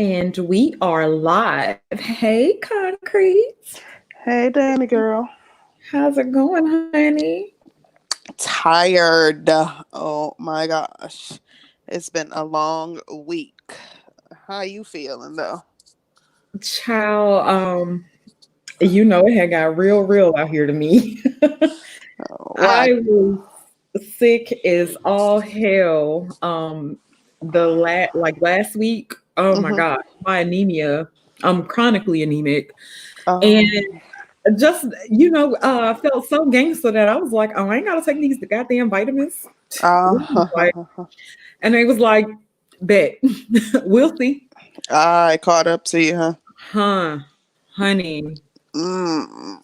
And we are live. Hey, Concrete. Hey, Danny girl. How's it going, honey? Tired. Oh my gosh. It's been a long week. How you feeling though? Child, it had got real out here to me. Why? I was sick as all hell. Last week. Oh my Mm-hmm. God, my anemia. I'm chronically anemic, and Um, just I felt so gangster that I was like, oh, I ain't gotta take these goddamn vitamins. Like, uh, and they was like, bet we'll see. I caught up to you, huh? Huh, honey. Mm.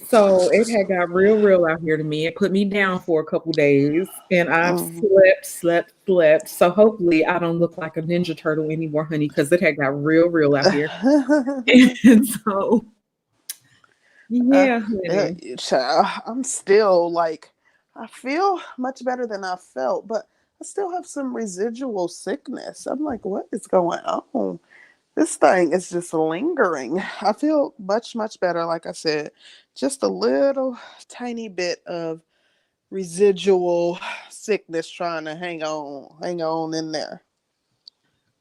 So it had got real out here to me. It put me down for a couple days and I've Mm. slept. So hopefully I don't look like a ninja turtle anymore, honey, because it had got real out here. And so uh, yeah, honey. Child, I'm still like, I feel much better than I felt, but I still have some residual sickness. I'm like, what is going on? This thing is just lingering. I feel much better, like I said. Just a little tiny bit of residual sickness trying to hang on in there.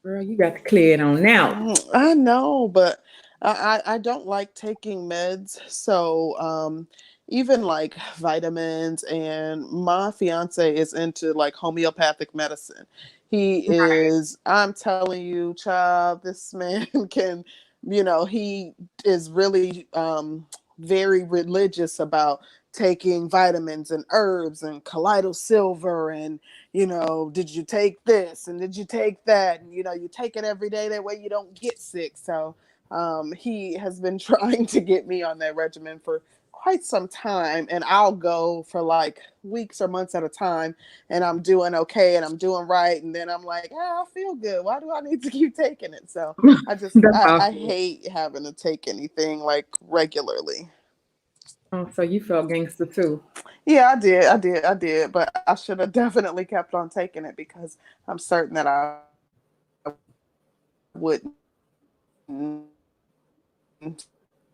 Girl, you got to clear it on now. I know, but I don't like taking meds. So even like vitamins, and my fiance is into like homeopathic medicine. He is, I'm telling you, child, this man can, he is really very religious about taking vitamins and herbs and colloidal silver and did you take this and did you take that? And, you take it every day. That way you don't get sick. So he has been trying to get me on that regimen for quite some time. And I'll go for like weeks or months at a time. And I'm doing okay and I'm doing right. And then I'm like, I feel good. Why do I need to keep taking it? So That's how I I feel. hate having to take anything like regularly. Oh, so you felt gangster too. Yeah, I did, but I should have definitely kept on taking it because I'm certain that I wouldn't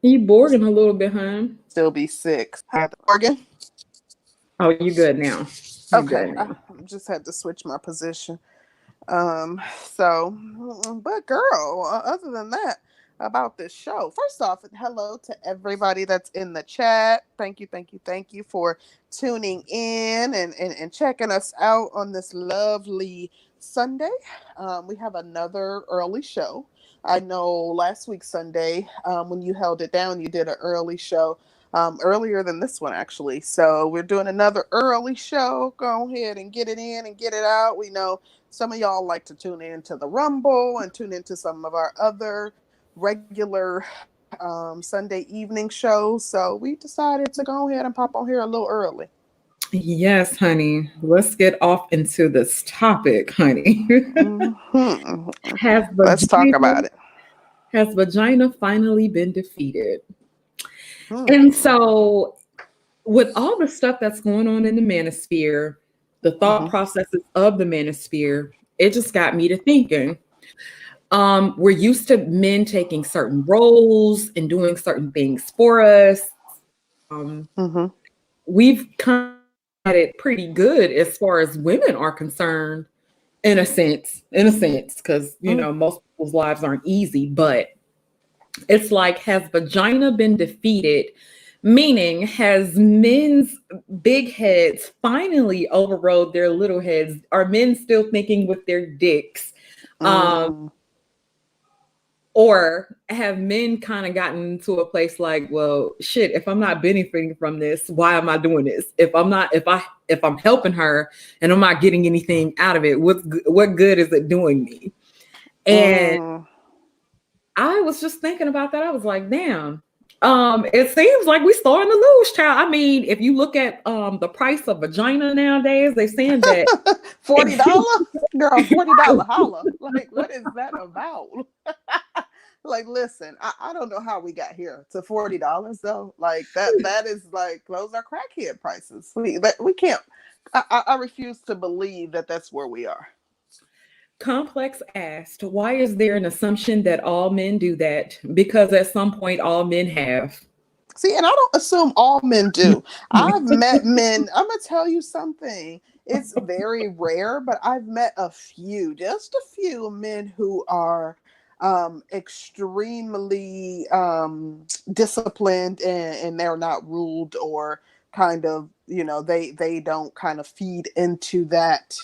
You boredom a little bit, huh? still be sick. Organ. Oh, you good now. You Okay, good I now. just had to switch my position. So, but girl, other than that, about this show. First off, hello to everybody that's in the chat. Thank you for tuning in and checking us out on this lovely Sunday. We have another early show. I know last week Sunday, when you held it down, you did an early show. Earlier than this one, actually. So we're doing another early show. Go ahead and get it in and get it out. We know some of y'all like to tune in to the Rumble and tune into some of our other regular Sunday evening shows. So we decided to go ahead and pop on here a little early. Yes, honey. Let's get off into this topic, honey. Mm-hmm. has Let's talk vagina about it. has vagina finally been defeated? And Hmm. so, with all the stuff that's going on in the manosphere, the thought Mm-hmm. processes of the manosphere, it just got me to thinking. We're used to men taking certain roles and doing certain things for us. Um, Mm-hmm. we've kind of had it pretty good as far as women are concerned, in a sense, because most people's lives aren't easy, but it's like, has vagina been defeated? Meaning, has men's big heads finally overrode their little heads? Are men still thinking with their dicks? Um, Mm-hmm. or have men kind of gotten to a place like, well, shit, if I'm not benefiting from this, why am I doing this? If I'm helping her and I'm not getting anything out of it, what good is it doing me? And Mm. I was just thinking about that. I was like, damn. It seems like we starting to lose, child. I mean, if you look at the price of vagina nowadays, they're saying that $40, girl, $40 holla. Like, what is that about? Like, listen, I don't know how we got here to $40 though. Like that is like, those are crackhead prices. We can't. I refuse to believe that that's where we are. Complex asked, why is there an assumption that all men do that? Because at some point, all men have. See, and I don't assume all men do. I've met men, I'm going to tell you something. It's very rare, but I've met a few, just a few men who are extremely disciplined, and they're not ruled or kind of, they don't kind of feed into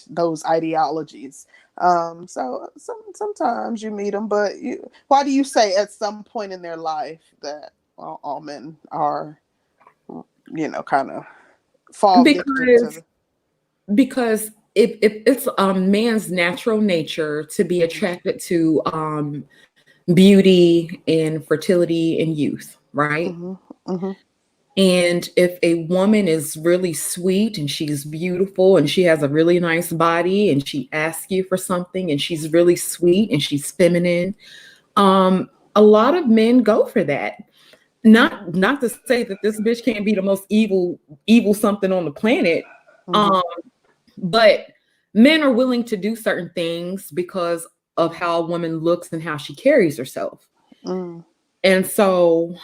those ideologies. So sometimes you meet them, but why do you say at some point in their life that all men are, kind of fall victim to Because because if it's man's natural nature to be attracted to beauty and fertility and youth, right? Mm-hmm, mm-hmm, And if a woman is really sweet and she's beautiful and she has a really nice body and she asks you for something and she's really sweet and she's feminine, a lot of men go for that. Not to say that this bitch can't be the most evil something on the planet. mm-hmm, Um, but men are willing to do certain things because of how a woman looks and how she carries herself. mm. And so,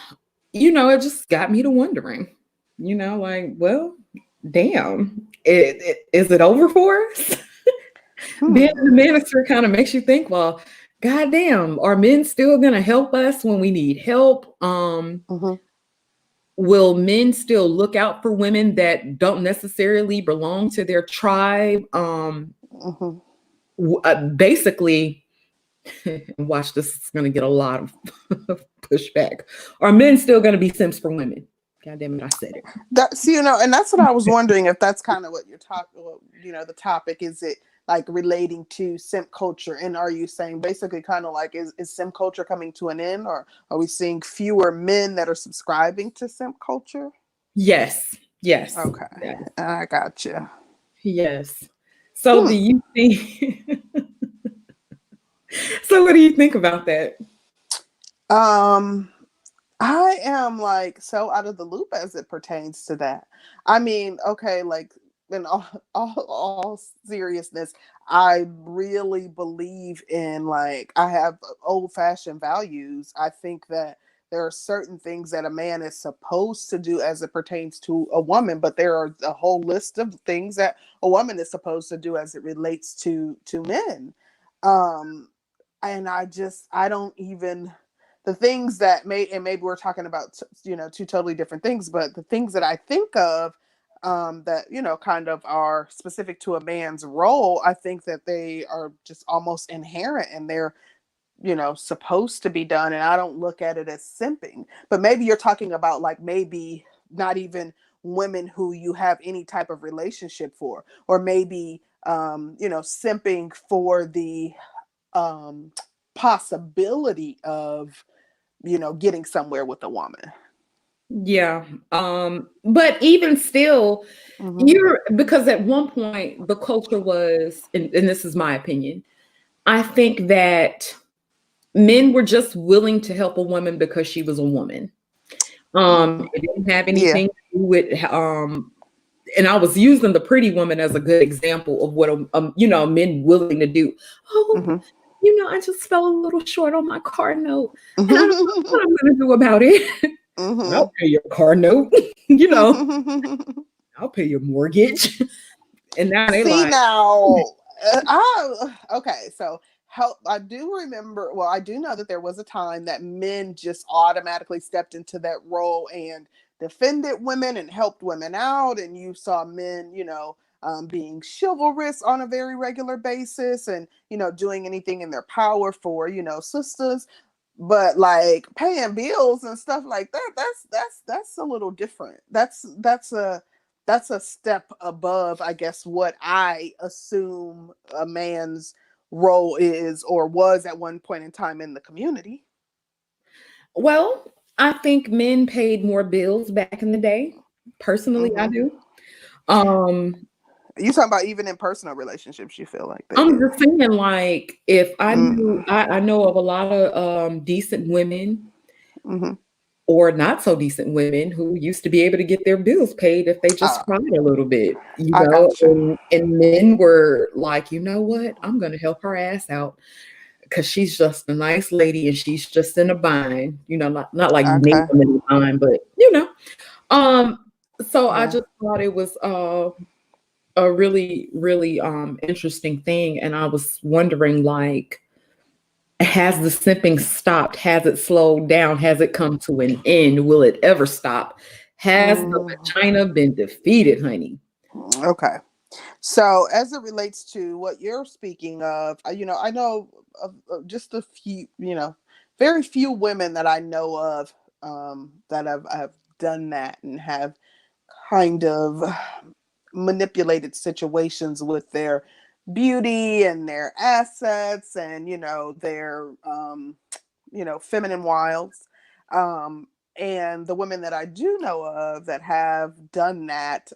it just got me to wondering, like, well, damn, is it over for us? Being in the minister kind of makes you think, well, goddamn, are men still going to help us when we need help? Mm-hmm. Will men still look out for women that don't necessarily belong to their tribe? Mm-hmm. Basically, watch, this is going to get a lot of pushback. Are men still going to be simps for women? God damn it, I said it. And that's what I was wondering, if that's kind of what you're talking about, the topic. Is it like relating to simp culture? And are you saying basically kind of like, is simp culture coming to an end, or are we seeing fewer men that are subscribing to simp culture? Yes. Okay. Yes. I got you. Yes. So do you think so what do you think about that? I am like so out of the loop as it pertains to that. I mean, okay, like in all seriousness, I really believe in, like, I have old fashioned values. I think that there are certain things that a man is supposed to do as it pertains to a woman, but there are a whole list of things that a woman is supposed to do as it relates to men. Um, and I don't even, the things that maybe we're talking about, two totally different things, but the things that I think of, that, kind of are specific to a man's role, I think that they are just almost inherent, and they're, supposed to be done. And I don't look at it as simping. But maybe you're talking about, like, maybe not even women who you have any type of relationship for, or maybe, simping for the um, possibility of, getting somewhere with a woman. Yeah. But even still, Mm-hmm. because at one point the culture was, and this is my opinion, I think that men were just willing to help a woman because she was a woman. Mm-hmm. It didn't have Yeah. anything to do with and I was using the pretty woman as a good example of what men willing to do. Oh, Mm-hmm. I just fell a little short on my car note, and I don't know what I'm going to do about it. Mm-hmm. I'll pay your car note. I'll pay your mortgage. And now they See, like, now, okay, so help. I do remember. Well, I do know that there was a time that men just automatically stepped into that role and defended women and helped women out, and you saw men, being chivalrous on a very regular basis, and doing anything in their power for, sisters. But like paying bills and stuff like that, that's a little different. That's a step above, I guess, what I assume a man's role is or was at one point in time in the community. well, I think men paid more bills back in the day. Personally, I Mm-hmm. do. Um, You talking about even in personal relationships, you feel like they I'm did. just saying, like, if I Mm-hmm. knew, I know of a lot of decent women Mm-hmm. or not so decent women who used to be able to get their bills paid if they just tried a little bit, I got you. and men were like, you know what, I'm going to help her ass out because she's just a nice lady and she's just in a bind, not like make Okay. them in a bind, but so I Yeah. just thought it was a really, really interesting thing. And I was wondering, like, has the simping stopped? Has it slowed down? Has it come to an end? Will it ever stop? Has the Mm, vagina been defeated, honey? okay. So, as it relates to what you're speaking of, I know of just a few, very few women that I know of that have done that and have kind of manipulated situations with their beauty and their assets and their feminine wiles. Um, and the women that I do know of that have done that,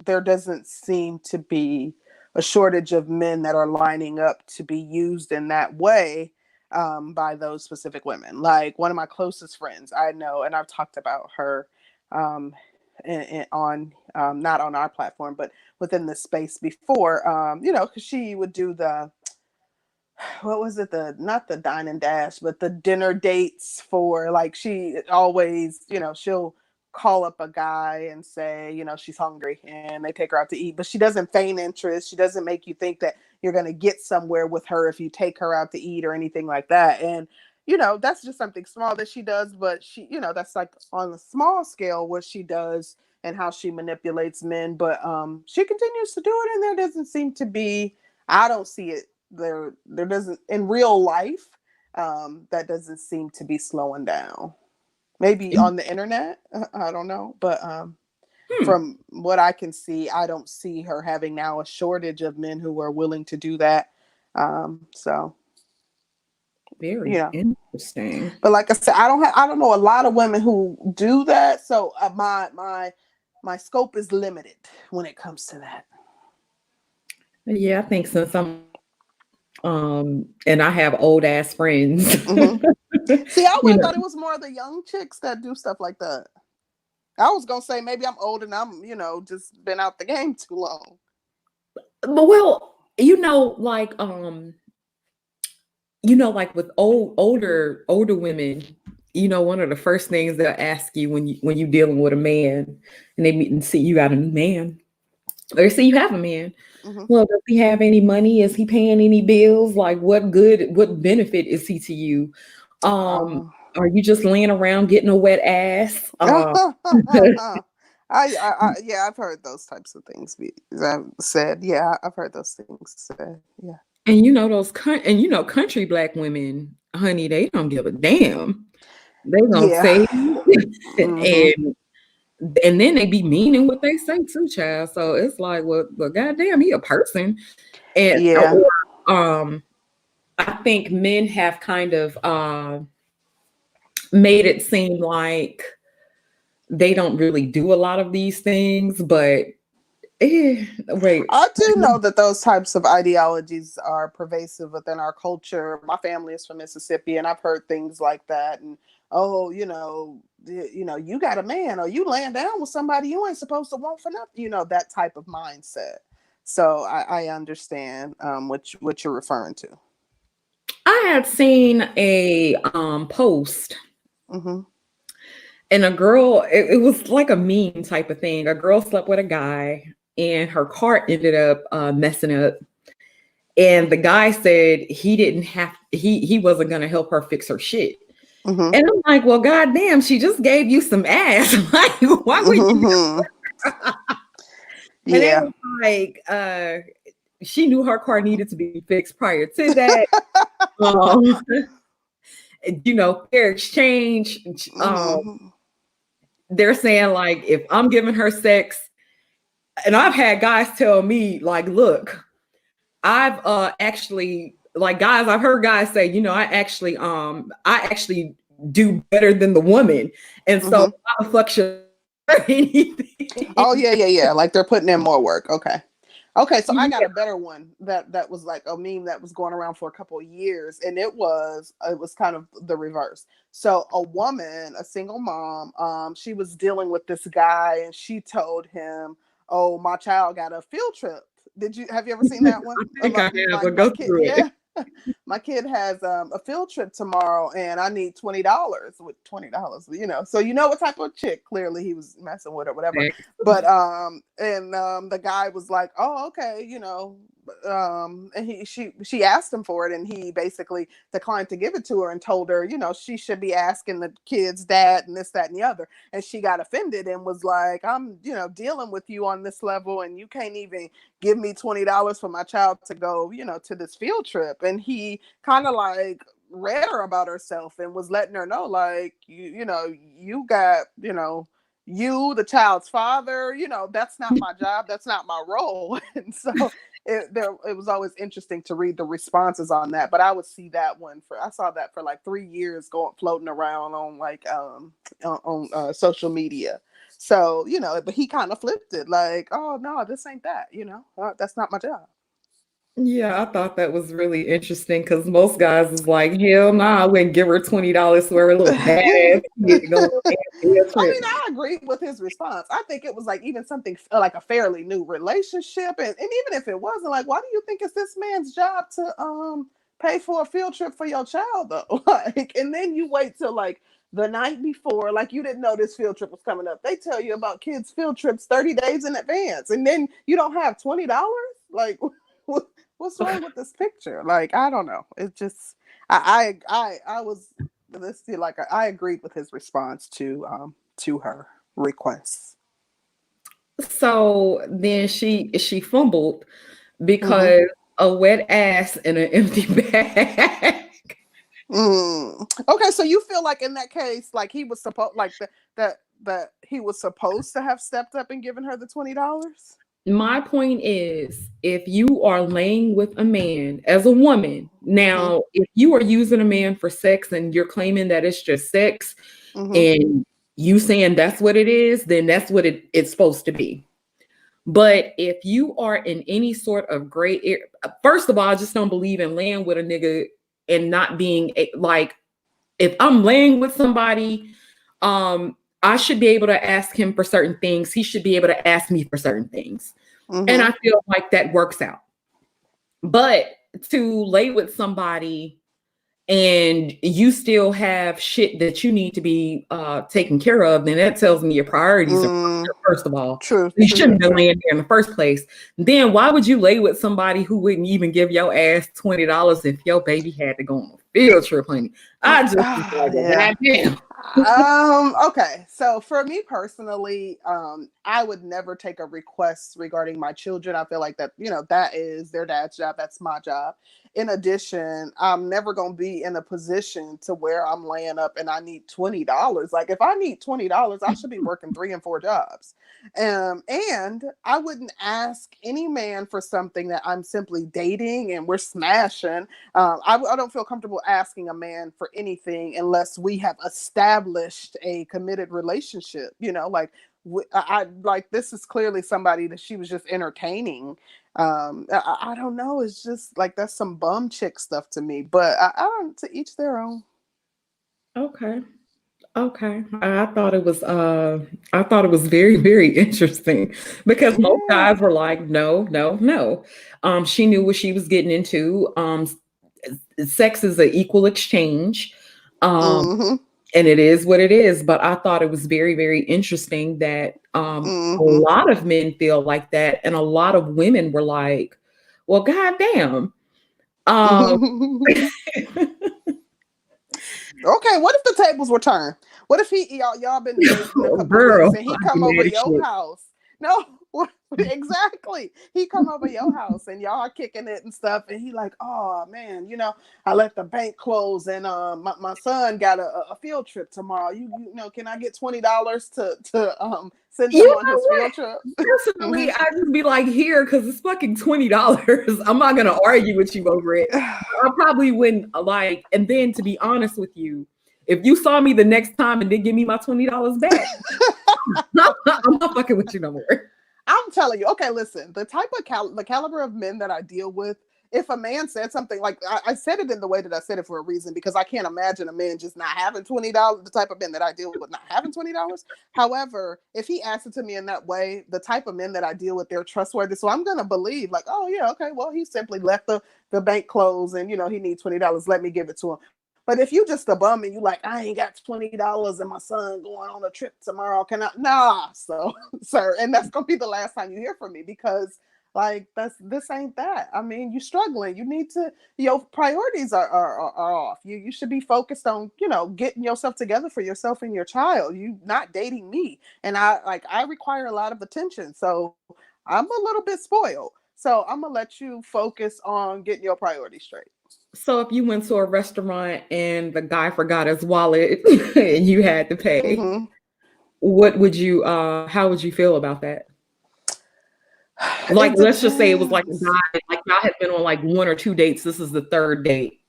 there doesn't seem to be a shortage of men that are lining up to be used in that way by those specific women. Like one of my closest friends, I know, and I've talked about her on not on our platform, but within the space before, because she would do the what was it, the not the dine and dash but the dinner dates for, like, she always, she'll call up a guy and say, she's hungry and they take her out to eat, but she doesn't feign interest. She doesn't make you think that you're going to get somewhere with her if you take her out to eat or anything like that. And that's just something small that she does, but she, that's like on a small scale what she does and how she manipulates men. But she continues to do it, and there doesn't seem to be, I don't see it, there doesn't in real life, that doesn't seem to be slowing down. Maybe on the internet, I don't know, but Hmm, from what I can see, I don't see her having now a shortage of men who are willing to do that. So very yeah, interesting. but like I said, I don't know a lot of women who do that. So my scope is limited when it comes to that. Yeah, I think since I'm and I have old ass friends, Hmm. See, I would you have know. thought it was more of the young chicks that do stuff like that. I was gonna say maybe I'm old and I'm, just been out the game too long. But well, like with older women, one of the first things they'll ask you when you dealing with a man, and they meet and see you got a new man, or they see you have a man. Hmm. Well, does he have any money? Is he paying any bills? Like, what benefit is he to you? Um, Uh, are you just laying around getting a wet ass? yeah, I've heard those types of things be said. Yeah, I've heard those things said. Yeah, And country black women, honey, they don't give a damn. They gonna yeah. say Hmm. and then they be meaning what they say too, child. So it's like, well, goddamn, he a person. And Yeah. or I think men have kind of made it seem like they don't really do a lot of these things, but wait. I do know that those types of ideologies are pervasive within our culture. My family is from Mississippi, and I've heard things like that. And oh, you got a man, or you laying down with somebody you ain't supposed to want for nothing. That type of mindset. So I understand what you're referring to. I had seen a post, Hmm. and a girl, it was like a meme type of thing. A girl slept with a guy and her car ended up messing up. And the guy said he wasn't gonna help her fix her shit. Hmm. And I'm like, well, goddamn, she just gave you some ass. Like, why would you? Hmm. And it Yeah. was like, she knew her car needed to be fixed prior to that. Um, fair exchange. Hmm. They're saying like, if I'm giving her sex, and I've had guys tell me like, look, I've actually like guys, I've heard guys say, I actually do better than the woman. And so Hmm. why the fuck should Oh anything? yeah, yeah, yeah. Like they're putting in more work. Okay. Okay, so I got Yeah. a better one that was like a meme that was going around for a couple of years, and it was kind of the reverse. So a woman, a single mom, she was dealing with this guy, and she told him, "Oh, my child got a field trip." Have you ever seen that one? I think I have, but My go kid, through it. yeah. My kid has a field trip tomorrow, and I need $20. With $20, so what type of chick clearly he was messing with or whatever. But the guy was like, "Oh, okay," and she asked him for it, and he basically declined to give it to her and told her, she should be asking the kid's dad and this, that, and the other. And she got offended and was like, "I'm, dealing with you on this level, and you can't even give me $20 for my child to go, to this field trip." And he kind of like read her about herself and was letting her know, like, you got, you, the child's father, that's not my job, that's not my role. And so it was always interesting to read the responses on that. But I saw that for like 3 years going floating around on like on social media. So, but he kind of flipped it like, "Oh no, this ain't that, that's not my job." Yeah, I thought that was really interesting because most guys is like, hell nah, I wouldn't give her $20 for a little badass kid to go on a field I trip. mean, I agree with his response. I think it was like even something like a fairly new relationship. And even if it wasn't, like, why do you think it's this man's job to pay for a field trip for your child though? Like, and then you wait till like the night before, like you didn't know this field trip was coming up. They tell you about kids' field trips 30 days in advance, and then you don't have $20. Like, what's wrong with this picture? Like, I don't know. It just I was let's see, like I agreed with his response to her requests. So then she fumbled Mm-hmm. because a wet ass in an empty bag. Okay, so you feel like in that case, like he was supposed, like that he was supposed to have stepped up and given her the $20. My point is, if you are laying with a man as a woman, Mm-hmm. now, if you are using a man for sex and you're claiming that it's just sex Mm-hmm. and you saying that's what it is, then that's what it's supposed to be. But if you are in any sort of gray area, first of all, I just don't believe in laying with a nigga and not being like, if I'm laying with somebody, I should be able to ask him for certain things. He should be able to ask me for certain things. And Mm-hmm. I feel like that works out. But to lay with somebody and you still have shit that you need to be taken care of, then that tells me your priorities are first of all. True, You true, shouldn't true, be true. laying there in the first place. Then why would you lay with somebody who wouldn't even give your ass $20 if your baby had to go on a field trip, honey? I just was like, well, Yeah. goddamn. Okay, so for me personally, I would never take a request regarding my children. I feel like that, that is their dad's job, that's my job. In addition, I'm never going to be in a position to where I'm laying up and I need $20. Like, if I need $20, I should be working 3 and 4 jobs. And I wouldn't ask any man for something that I'm simply dating and we're smashing. I don't feel comfortable asking a man for anything unless we have established a committed relationship. I like, this is clearly somebody that she was just entertaining. I don't know. It's just like, that's some bum chick stuff to me. But I don't. To each their own. Okay. Okay. I thought it was very, very interesting because most Yeah. guys were like, no, no, no. She knew what she was getting into. Sex is an equal exchange. Um, Mm-hmm. and it is what it is. But I thought it was very, very interesting that a Mm-hmm. lot of men feel like that, and a lot of women were like, well, goddamn. Um, Okay, what if the tables were turned? What if y'all been dating a couple weeks girl, and he I'd be come over mad as your shit. house? No, exactly. He come over your house and y'all are kicking it and stuff, and he like, "Oh man, I let the bank close, and my son got a field trip tomorrow. Can I get $20 to send You him on know his what? field trip?" Personally, I just be like, here, because it's fucking $20. I'm not gonna argue with you over it. I probably wouldn't like, and then to be honest with you, if you saw me the next time and didn't give me my $20 back, I'm not fucking with you no more. I'm telling you, okay, listen, the type of the caliber of men that I deal with, if a man said something like, I said it in the way that I said it for a reason, because I can't imagine a man just not having $20, the type of men that I deal with not having $20. However, if he asked it to me in that way, the type of men that I deal with, they're trustworthy. So I'm going to believe like, oh yeah, okay, well, he simply left the bank closed and, he needs $20. Let me give it to him. But if you just a bum and you like, I ain't got $20 and my son going on a trip tomorrow, can I? Nah, so sir, and that's gonna be the last time you hear from me, because like this ain't that. I mean, you're struggling. You need to, your priorities are off. You should be focused on, getting yourself together for yourself and your child. You not dating me. And I require a lot of attention. So I'm a little bit spoiled. So I'm gonna let you focus on getting your priorities straight. So if you went to a restaurant and the guy forgot his wallet and you had to pay, Mm-hmm. what would you how would you feel about that? Like, It let's just say it was like a depends. guy, like y'all had been on like one or two dates. This is the third date.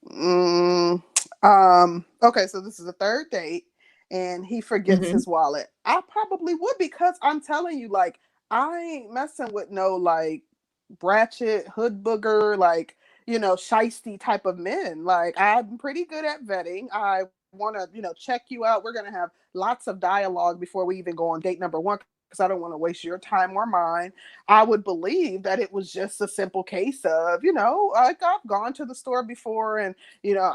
Mm, okay, so this is the third date and he forgets Hmm. his wallet. I probably would, because I'm telling you, like, I ain't messing with no like bratchet, hood booger, like, shisty type of men. Like, I'm pretty good at vetting. I want to, check you out. We're going to have lots of dialogue before we even go on date number one, because I don't want to waste your time or mine. I would believe that it was just a simple case of, like, I've gone to the store before and,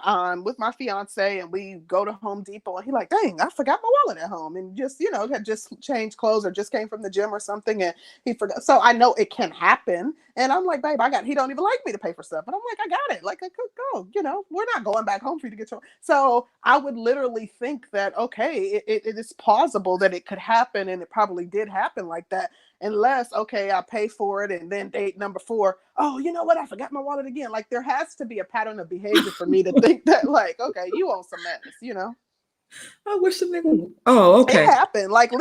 I'm with my fiance and we go to Home Depot and he like, dang, I forgot my wallet at home, and just, had just changed clothes or just came from the gym or something and he forgot. So I know it can happen. And I'm like, babe, he don't even like me to pay for stuff. And I'm like, I got it. Like, I could go, we're not going back home for you to get your. So I would literally think that, okay, it is plausible that it could happen. And it probably did happen like that. Unless, okay, I pay for it. And then date number 4, oh, you know what? I forgot my wallet again. Like, there has to be a pattern of behavior for me to think that, like, okay, you own some mess. I wish the nigga. Oh, It okay. happened. Like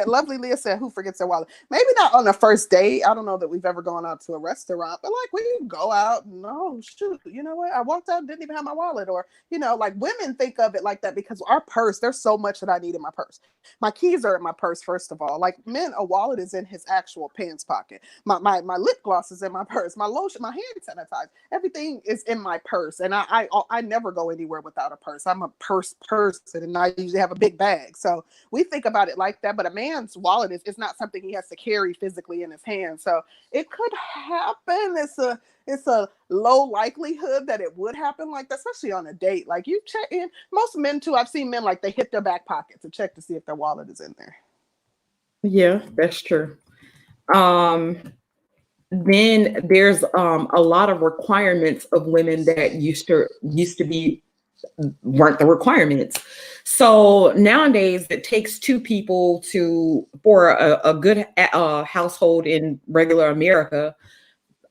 lovely Leah said, who forgets their wallet? Maybe not on the first date. I don't know that we've ever gone out to a restaurant, but like, we go out, no, shoot, you know what? I walked out and didn't even have my wallet. Or, like, women think of it like that because our purse, there's so much that I need in my purse. My keys are in my purse, first of all. Like, men, a wallet is in his actual pants pocket. My lip gloss is in my purse. My lotion, my hand sanitizer, everything is in my purse. And I never go anywhere without a purse. I'm a purse person, and I usually have a big bag. So we think about it like that, but a man's wallet is not something he has to carry physically in his hand. So it could happen. It's a low likelihood that it would happen like that, especially on a date. Like, you check in. Most men too, I've seen men, like, they hit their back pocket to check to see if their wallet is in there. Yeah, that's true. Um, then there's a lot of requirements of women that used to be weren't the requirements. So nowadays, it takes two people for a good household in regular America,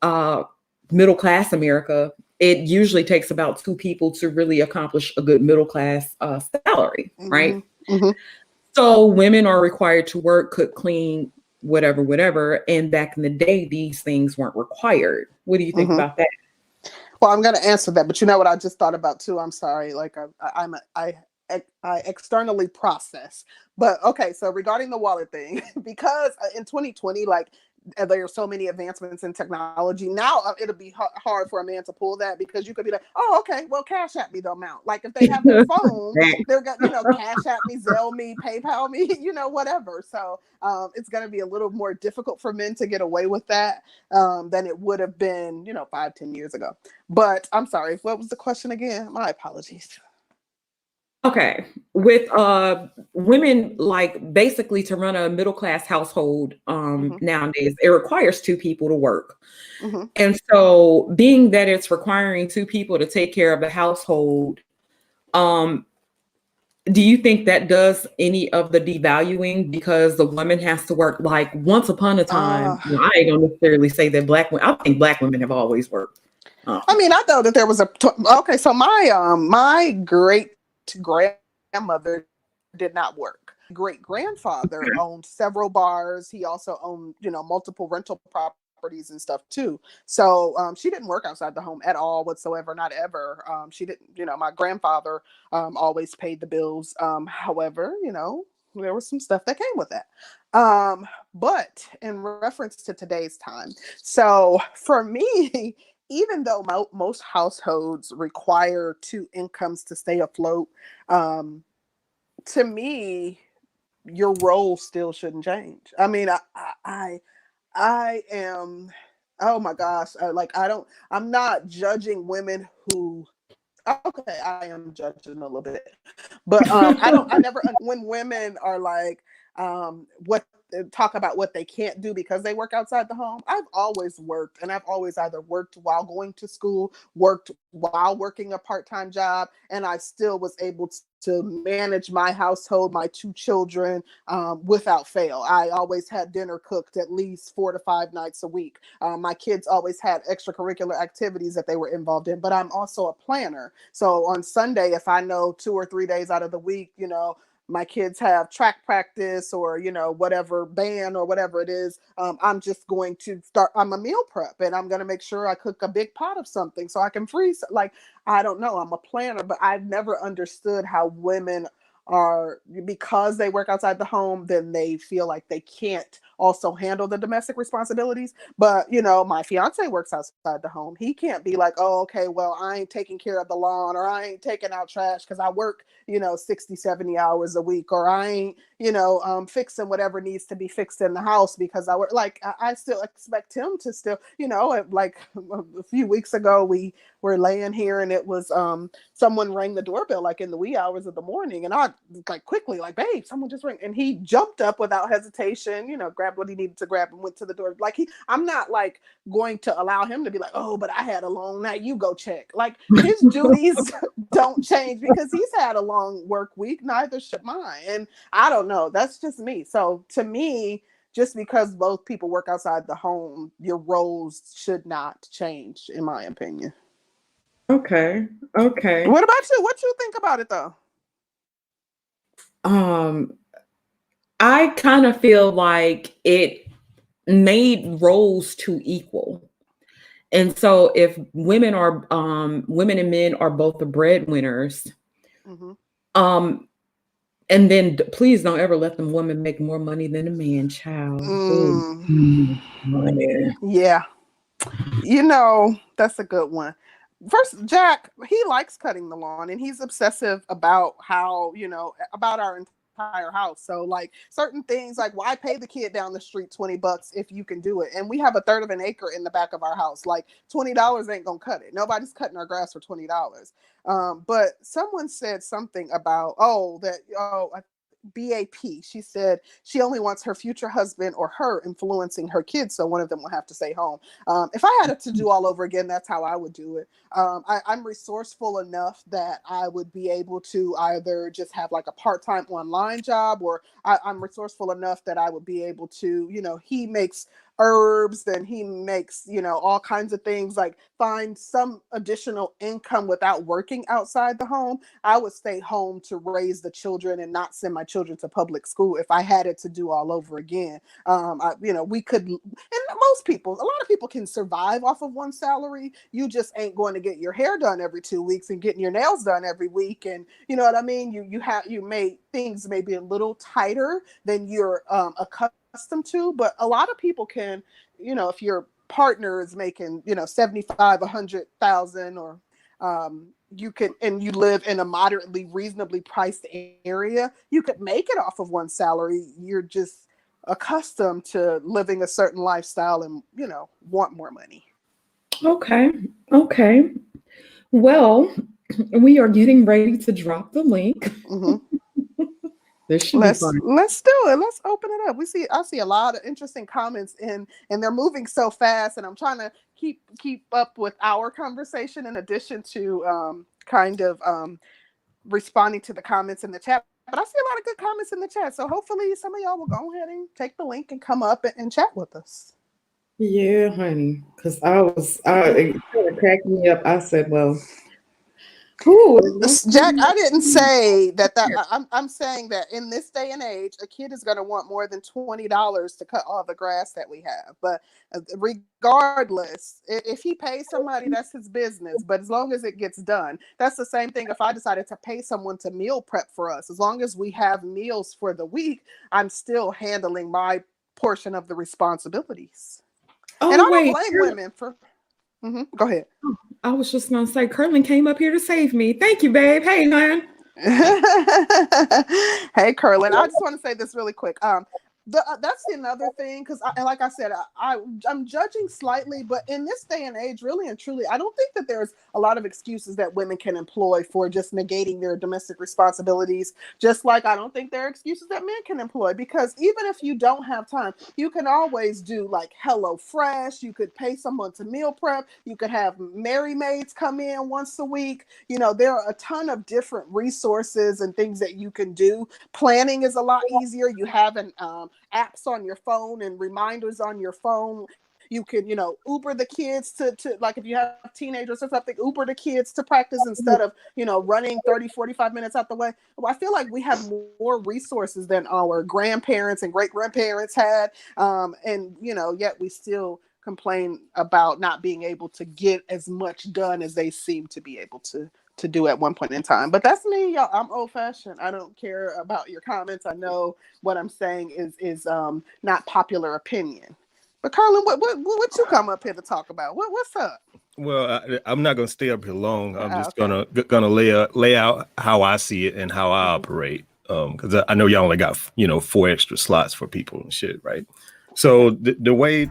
uh, middle class America. It usually takes about two people to really accomplish a good middle class salary, right? Mm-hmm. Mm-hmm. So women are required to work, cook, clean, whatever, whatever. And back in the day, these things weren't required. What do you think Mm-hmm. about that? Well, I'm going to answer that, but you know what I just thought about too? I'm sorry. Like, I externally process. But okay, so regarding the wallet thing, because in 2020, like, there are so many advancements in technology now, it'll be hard for a man to pull that, because you could be like, oh, okay, well, cash at me the amount. Like, if they have their phone, they're going to, cash at me, Zelle me, PayPal me, whatever. So it's going to be a little more difficult for men to get away with that than it would have been, 5-10 years ago. But I'm sorry, what was the question again? My apologies. Okay. With women, like, basically to run a middle class household Mm-hmm. nowadays, it requires two people to work. Mm-hmm. And so being that it's requiring two people to take care of the household, um, do you think that does any of the devaluing because the woman has to work? Like, once upon a Uh, time, I ain't gonna necessarily say that black women, I think black women have always worked. I mean, I know that there was okay. So my great grandmother did not work. Great grandfather Okay. owned several bars. He also owned, multiple rental properties and stuff too. So she didn't work outside the home at all whatsoever, not ever. She didn't. My grandfather always paid the bills. However, there was some stuff that came with that. But in reference to today's time, so for me, even though most households require two incomes to stay afloat, to me, your role still shouldn't change. I mean, I am, oh my gosh, like I'm not judging women who, okay, I am judging a little bit, but I never, when women are like, what, talk about what they can't do because they work outside the home. I've always worked, and I've always either worked while going to school, worked while working a part-time job, and I still was able to manage my household, my two children, without fail. I always had dinner cooked at least 4 to 5 nights a week. My kids always had extracurricular activities that they were involved in, but I'm also a planner. So on Sunday, if I know 2 or 3 days out of the week, my kids have track practice or, whatever band or whatever it is, I'm just going to start, I'm a meal prep, and I'm going to make sure I cook a big pot of something so I can freeze. Like, I don't know, I'm a planner, but I've never understood how women are, because they work outside the home, then they feel like they can't also handle the domestic responsibilities. But my fiance works outside the home. He can't be like, oh, okay, well, I ain't taking care of the lawn, or I ain't taking out trash because I work 60, 70 hours a week, or I ain't fixing whatever needs to be fixed in the house because I work. Like, I still expect him to still, like a few weeks ago we were laying here, and it was someone rang the doorbell like in the wee hours of the morning, and I like quickly, like, babe, someone just rang, and he jumped up without hesitation, grabbed what he needed to grab and went to the door. Like, I'm not like going to allow him to be like, oh, but I had a long night, you go check. Like, his duties don't change because he's had a long work week, neither should mine. And I don't know, that's just me. So to me, just because both people work outside the home, your roles should not change, in my opinion. Okay. What about you? What you think about it, though? I kind of feel like it made roles too equal. And so if women and men are both the breadwinners, and then please don't ever let them women make more money than a man, child. Yeah. That's a good one. First, Jack, he likes cutting the lawn, and he's obsessive about how, about our entire house. So like certain things, like, why pay the kid down the street $20 if you can do it? And we have a third of an acre in the back of our house. Like, $20 ain't gonna cut it. Nobody's cutting our grass for $20. But someone said something about, BAP. She said she only wants her future husband or her influencing her kids, so one of them will have to stay home. If I had it to do all over again, that's how I would do it. I'm resourceful enough that I would be able to either just have like a part-time online job, or I'm resourceful enough that I would be able to, he makes herbs and he makes, all kinds of things, like find some additional income without working outside the home. I would stay home to raise the children and not send my children to public school if I had it to do all over again. We could, and a lot of people can survive off of one salary. You just ain't going to get your hair done every 2 weeks and getting your nails done every week. And you know what I mean? You made things maybe a little tighter than you're accustomed to, but a lot of people can, if your partner is making 75, 100,000, or you can, and you live in a moderately reasonably priced area, you could make it off of one salary. You're just accustomed to living a certain lifestyle and want more money. Okay. Well, we are getting ready to drop the link. This should be fun. Let's do it. Let's open it up. I see a lot of interesting comments and they're moving so fast, and I'm trying to keep up with our conversation in addition to responding to the comments in the chat. But I see a lot of good comments in the chat, so hopefully some of y'all will go ahead and take the link and come up and chat with us. Yeah, honey, because it kind of cracked me up. I said, well, Ooh. Jack, I didn't say that. I'm saying that in this day and age, a kid is going to want more than $20 to cut all the grass that we have. But regardless, if he pays somebody, that's his business. But as long as it gets done, that's the same thing. If I decided to pay someone to meal prep for us, as long as we have meals for the week, I'm still handling my portion of the responsibilities. And I Oh, don't wait. blame women for. Go ahead. I was just going to say, Curlin came up here to save me. Thank you, babe. Hey, man. Hey, Curlin. I just want to say this really quick. That's another thing, because like I said, I'm judging slightly, but in this day and age, really and truly, I don't think that there's a lot of excuses that women can employ for just negating their domestic responsibilities. Just like I don't think there are excuses that men can employ, because even if you don't have time, you can always do like Hello Fresh. You could pay someone to meal prep. You could have Mary Maids come in once a week. You know, there are a ton of different resources and things that you can do. Planning is a lot easier. You have an apps on your phone and reminders on your phone. You can, Uber the kids to like, if you have teenagers or something, Uber the kids to practice instead of, running 30, 45 minutes out the way. Well, I feel like we have more resources than our grandparents and great grandparents had. And, yet we still complain about not being able to get as much done as they seem to be able to do at one point in time. But that's me, y'all. I'm old fashioned. I don't care about your comments. I know what I'm saying is not popular opinion. But Carlin, what you come up here to talk about? What's up? Well, I'm not going to stay up here long. I'm just gonna lay out how I see it and how I operate. Because I know y'all only got 4 extra slots for people and shit, right? So the way